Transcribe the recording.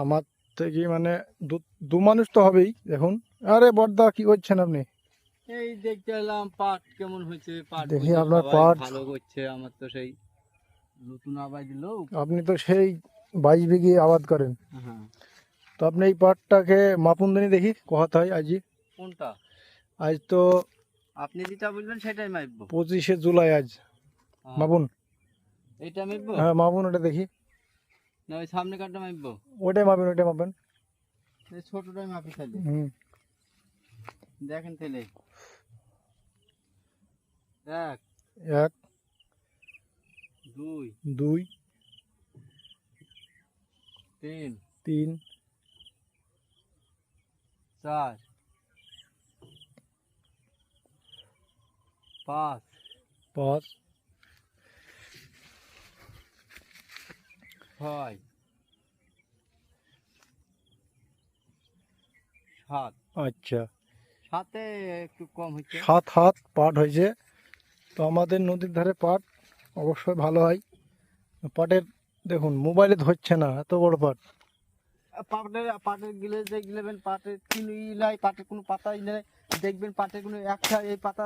আমার থেকে মানে দু মানুষ তো হবেই। দেখুন, আরে বড়দা কি করছেন আপনি? এই দেখতে এলাম পাট কেমন হয়েছে। পাট দেখি বলছে আপনার সবাই পাট। ভালো করছে। আমার তো সেই নতুন আবাদ দিলো। আপনি তো সেই 22 বিঘি আবাদ করেন। হ্যাঁ। তো আপনি এই পাটটাকে মাপুন দিনই দেখি কত হয় আজই। কোনটা? আজ তো আপনি যেটা বলবেন সেটাই মাপবো। 25শে জুলাই আজ। হ্যাঁ। মাপুন। এইটা মাপবো হ্যাঁ মাপুন, ওটা দেখি। না ওই সামনে কাঠটা মাপবো? ওটাই মাপেন, ওটাই মাপেন। এই ছোটটাই মাপি তাহলে। হুম। দেখেন তাহলে। এক, 1 দুই, 2 তিন, 3 চার, পাঁচ, 5 ছয়, সাত। আচ্ছা, সাতে একটু কম হচ্ছে। 7 হাত পাট হয়েছে। তো আমাদের নদীর ধারে পাট অবশ্যই ভালো হয়। পাটের দেখুন মোবাইলে ধরছে না, এত বড় পাট। পাটের গিলে দেখবেন পাটের কোনো ই নাই, পাটের কোনো পাতাই নেই। দেখবেন পাটের কোনো একটা এই পাতা